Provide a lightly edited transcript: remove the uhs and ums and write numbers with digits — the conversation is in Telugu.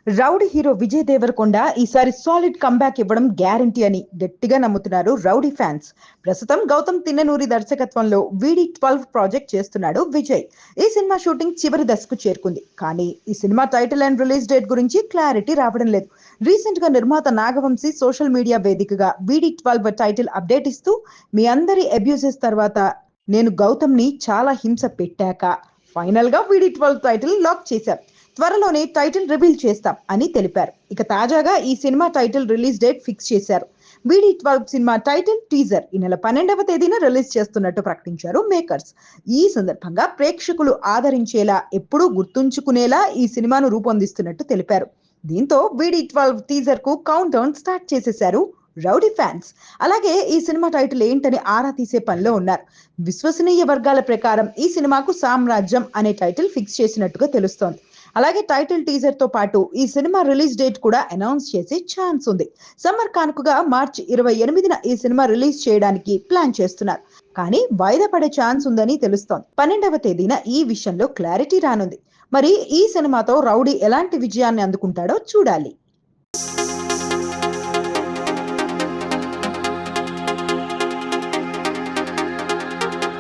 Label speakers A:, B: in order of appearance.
A: రౌడీ హీరో విజయ్ దేవరకొండ ఈసారి సాలిడ్ కంబ్యాక్ ఇవ్వడం గ్యారంటీ అని గట్టిగా నమ్ముతున్నారు రౌడీ ఫ్యాన్స్. ప్రస్తుతం గౌతమ్ తిన్ననూరి దర్శకత్వంలో VD12 ప్రాజెక్ట్ చేస్తున్నాడు విజయ్. ఈ సినిమా షూటింగ్ చివరి దశకు చేరుకుంది. కానీ ఈ cinema title and release date గురించి క్లారిటీ రావడం లేదు. రీసెంట్ గా నిర్మాత నాగవంశీ సోషల్ మీడియా వేదికగా VD12 టైటిల్ అప్డేట్ ఇస్తూ, మీ అందరి అబ్యూసెస్ తర్వాత నేను గౌతమ్ ని చాలా హింస పెట్టాక ఫైనల్ గా VD12 టైటిల్ లాక్ చేశాం. త్వరలోనే టైటిల్ రివీల్ చేస్తాం అని తెలిపారు. ఇక తాజాగా ఈ cinema title release date fix చేశారు. VD12 సినిమా టైటిల్ టీజర్ ఈ నెల 12వ తేదీన రిలీజ్ చేస్తున్నట్టు ప్రకటించారు మేకర్స్. ఈ సందర్భంగా ప్రేక్షకులు ఆదరించేలా, ఎప్పుడూ గుర్తుంచుకునేలా ఈ సినిమాను రూపొందిస్తున్నట్టు తెలిపారు. దీంతో VD12 టీజర్ కు కౌంట్ డౌన్ స్టార్ట్ చేసేశారు రౌడీ ఫ్యాన్స్. అలాగే ఈ సినిమా టైటిల్ ఏంటని ఆరా తీసే పనిలో ఉన్నారు. విశ్వసనీయ వర్గాల ప్రకారం ఈ సినిమాకు సామ్రాజ్యం అనే టైటిల్ ఫిక్స్ చేసినట్టుగా తెలుస్తోంది. అలాగే టైటిల్ టీజర్ తో పాటు ఈ సినిమా రిలీజ్ డేట్ కూడా అనౌన్స్ చేసే ఛాన్స్ ఉంది. సమ్మర్ కానుకగా మార్చి 28న ఈ సినిమా రిలీజ్ చేయడానికి ప్లాన్ చేస్తున్నారు. కానీ వాయిదా పడే ఛాన్స్ ఉందని తెలుస్తోంది. 12వ తేదీన ఈ విషయంలో క్లారిటీ రానుంది. మరి ఈ సినిమాతో రౌడీ ఎలాంటి విజయాన్ని అందుకుంటాడో చూడాలి.